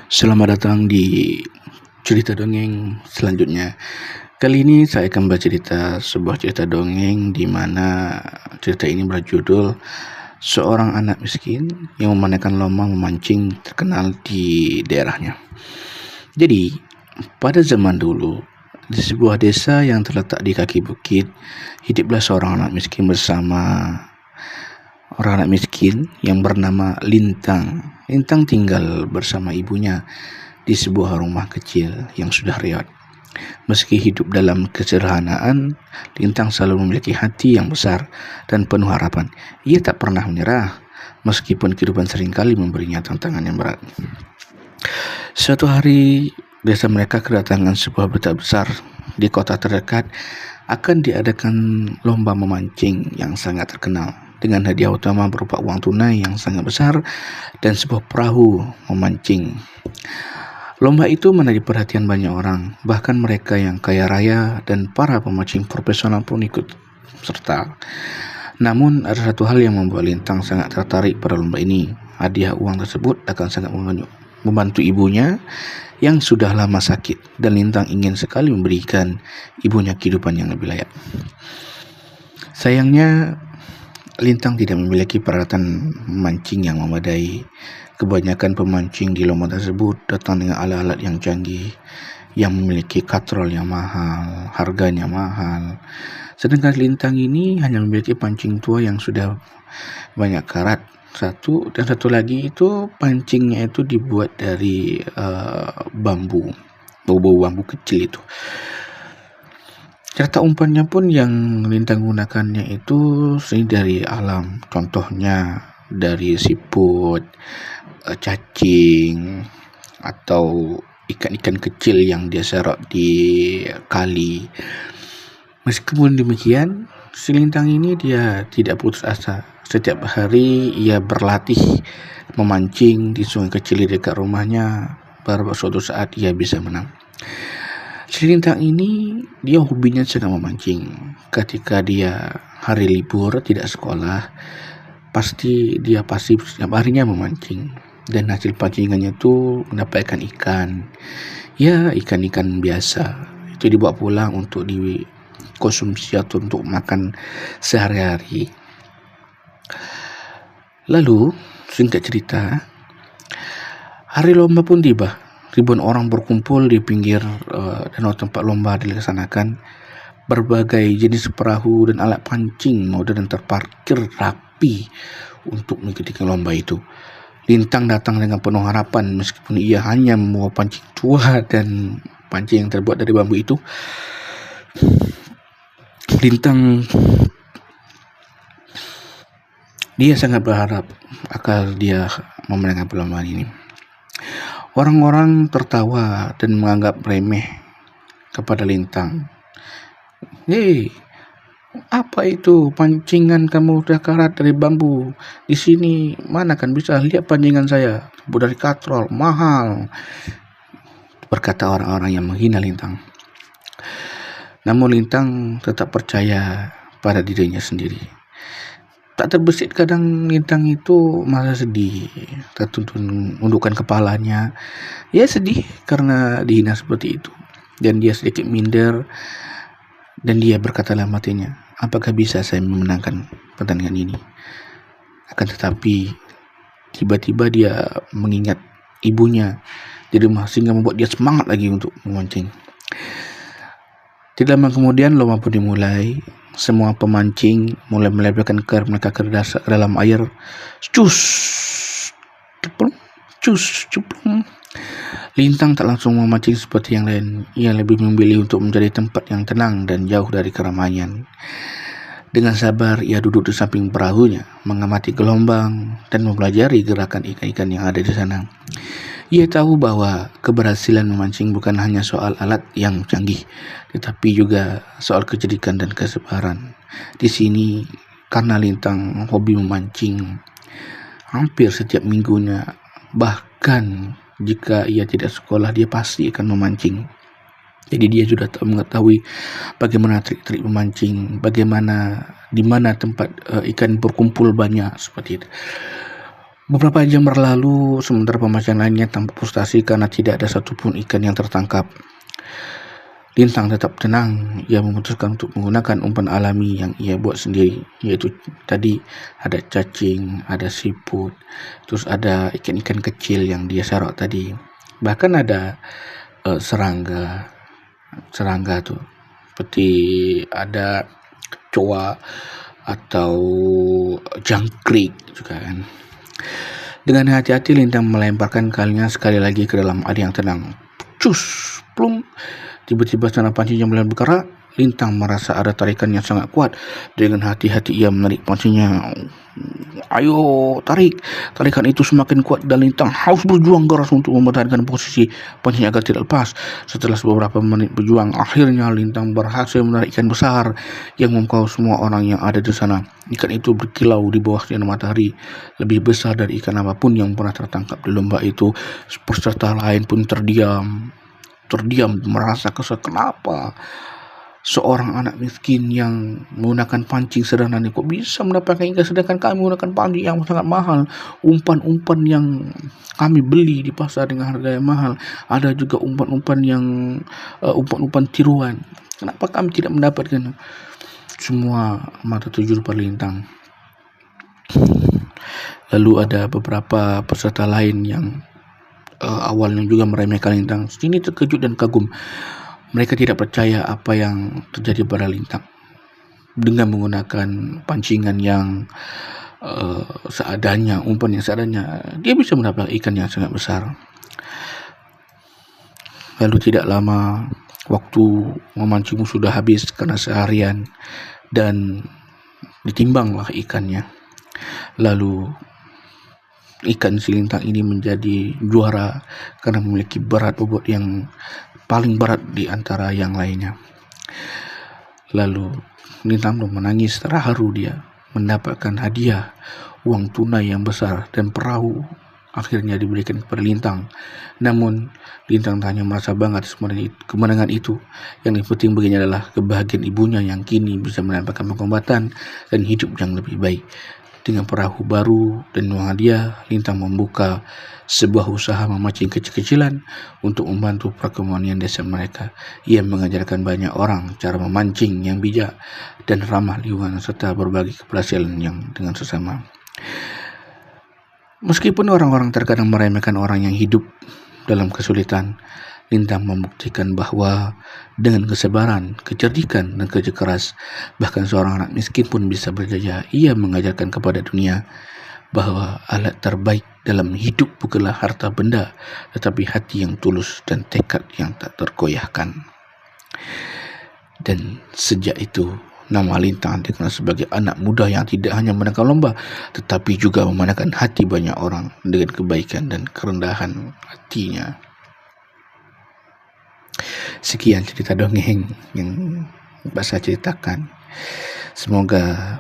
Selamat datang di cerita dongeng selanjutnya. Kali ini saya akan bercerita sebuah cerita dongeng di mana cerita ini berjudul Seorang Anak Miskin yang Memainkan Lomba Memancing Terkenal di daerahnya. Jadi, pada zaman dulu, di sebuah desa yang terletak di kaki bukit, hiduplah seorang anak miskin bersama orang anak miskin yang bernama Lintang. Lintang tinggal bersama ibunya di sebuah rumah kecil yang sudah reot. Meski hidup dalam kesederhanaan, Lintang selalu memiliki hati yang besar dan penuh harapan. Ia tak pernah menyerah, meskipun kehidupan seringkali memberinya tantangan yang berat. Suatu hari, desa mereka kedatangan sebuah berita besar. Di kota terdekat akan diadakan lomba memancing yang sangat terkenal, dengan hadiah utama berupa uang tunai yang sangat besar dan sebuah perahu memancing. Lomba itu menarik perhatian banyak orang, bahkan mereka yang kaya raya dan para pemancing profesional pun ikut serta. Namun ada satu hal yang membuat Lintang sangat tertarik pada lomba ini. Hadiah uang tersebut akan sangat membantu ibunya yang sudah lama sakit, dan Lintang ingin sekali memberikan ibunya kehidupan yang lebih layak. Sayangnya, Lintang tidak memiliki peralatan memancing yang memadai. Kebanyakan pemancing di lomba tersebut datang dengan alat-alat yang canggih, yang memiliki katrol yang mahal, harganya mahal. Sedangkan Lintang ini hanya memiliki pancing tua yang sudah banyak karat. Satu lagi itu pancingnya itu dibuat dari bambu kecil itu. Cerita umpannya pun yang Lintang gunakannya itu sering dari alam, contohnya dari siput, cacing, atau ikan-ikan kecil yang dia serap di kali. Meskipun demikian, si Lintang ini dia tidak putus asa. Setiap hari ia berlatih memancing di sungai kecil di dekat rumahnya. Baru suatu saat ia bisa menang. Si Lintang ini dia hobinya sedang memancing. Ketika dia hari libur tidak sekolah, pasti setiap harinya memancing, dan hasil pancingannya itu mendapatkan ikan. Ya, ikan-ikan biasa. Itu dibawa pulang untuk dikonsumsi atau untuk makan sehari-hari. Lalu, singkat cerita, hari lomba pun tiba. Ribuan orang berkumpul di pinggir danau tempat lomba dilaksanakan. Berbagai jenis perahu dan alat pancing modern terparkir rapi untuk mengikuti lomba itu. Lintang datang dengan penuh harapan, meskipun ia hanya membawa pancing tua dan pancing yang terbuat dari bambu itu. Lintang dia sangat berharap agar dia memenangkan perlombaan ini. Orang-orang tertawa dan menganggap remeh kepada Lintang. Hei, apa itu pancingan kamu udah karat dari bambu? Di sini mana kan bisa lihat pancingan saya, terbuat dari katrol, mahal, berkata orang-orang yang menghina Lintang. Namun Lintang tetap percaya pada dirinya sendiri. Tak terbesit kadang Lintang itu merasa sedih, tertuntun menundukkan kepalanya. Ia sedih karena dihina seperti itu, dan dia sedikit minder. Dan dia berkata dalam hatinya, apakah bisa saya memenangkan pertandingan ini? Akan tetapi tiba-tiba dia mengingat ibunya di rumah, sehingga membuat dia semangat lagi untuk memancing. Tidak lama kemudian lomba pun dimulai. Semua pemancing mulai melemparkan kerb mereka ke dalam air. Cus, ceplung. Lintang tak langsung memancing seperti yang lain. Ia lebih memilih untuk mencari tempat yang tenang dan jauh dari keramaian. Dengan sabar ia duduk di samping perahunya, mengamati gelombang dan mempelajari gerakan ikan-ikan yang ada di sana. Ia tahu bahwa keberhasilan memancing bukan hanya soal alat yang canggih, tetapi juga soal kecerdikan dan kesabaran. Di sini, karena Lintang hobi memancing hampir setiap minggunya, bahkan jika ia tidak sekolah, dia pasti akan memancing. Jadi dia sudah mengetahui bagaimana trik-trik memancing, bagaimana di mana tempat ikan berkumpul banyak seperti itu. Beberapa jam berlalu, sementara pembacaan lainnya tampak frustasi karena tidak ada satupun ikan yang tertangkap. Lintang tetap tenang. Ia memutuskan untuk menggunakan umpan alami yang ia buat sendiri, yaitu tadi ada cacing, ada siput, terus ada ikan-ikan kecil yang dia sarok tadi. Bahkan ada serangga tuh, seperti ada kecoa atau jangkrik juga kan. Dengan hati-hati Lintang melemparkan kalinya sekali lagi ke dalam air yang tenang. Cus, plum. Tiba-tiba sana pancingnya mulai bergerak. Lintang merasa ada tarikan yang sangat kuat. Dengan hati-hati ia menarik pancingnya. Ayo, tarik. Tarikan itu semakin kuat dan Lintang harus berjuang keras untuk mempertahankan posisi pancing agar tidak lepas. Setelah beberapa menit berjuang, akhirnya Lintang berhasil menarik ikan besar yang memukau semua orang yang ada di sana. Ikan itu berkilau di bawah sinar matahari, lebih besar dari ikan apapun yang pernah tertangkap di lomba itu. Peserta lain pun terdiam merasa kesal. Kenapa seorang anak miskin yang menggunakan pancing sederhana ini kok bisa mendapatkan ikan, sedangkan kami menggunakan pancing yang sangat mahal, umpan-umpan yang kami beli di pasar dengan harga yang mahal, ada juga umpan-umpan yang umpan-umpan tiruan. Kenapa kami tidak mendapatkan? Semua mata tuju pada Lintang. Lalu ada beberapa peserta lain yang awalnya juga meremehkan Lintang, sini terkejut dan kagum. Mereka tidak percaya apa yang terjadi pada Lintang. Dengan menggunakan pancingan yang seadanya, umpan yang seadanya, dia bisa mendapat ikan yang sangat besar. Lalu tidak lama, waktu memancing sudah habis karena seharian, dan ditimbanglah ikannya. Lalu ikan si Lintang ini menjadi juara karena memiliki berat bobot yang paling berat di antara yang lainnya. Lalu Lintang pun menangis terharu, dia mendapatkan hadiah uang tunai yang besar dan perahu akhirnya diberikan kepada Lintang. Namun Lintang hanya merasa bangga atas kemenangan itu. Yang penting baginya adalah kebahagiaan ibunya yang kini bisa mendapatkan pengobatan dan hidup yang lebih baik. Dengan perahu baru dan uang hadiah, Lintang membuka sebuah usaha memancing kecil-kecilan untuk membantu perekonomian desa mereka. Ia mengajarkan banyak orang cara memancing yang bijak dan ramah lingkungan serta berbagi keberhasilan yang dengan sesama. Meskipun orang-orang terkadang meremehkan orang yang hidup dalam kesulitan, Lintang membuktikan bahwa dengan kesabaran, kecerdikan, dan kerja keras, bahkan seorang anak miskin pun bisa berjaya. Ia mengajarkan kepada dunia bahwa alat terbaik dalam hidup bukanlah harta benda, tetapi hati yang tulus dan tekad yang tak tergoyahkan. Dan sejak itu, nama Lintang dikenal sebagai anak muda yang tidak hanya menangkan lomba, tetapi juga memenangkan hati banyak orang dengan kebaikan dan kerendahan hatinya. Sekian cerita dongeng yang Mbak saya ceritakan. Semoga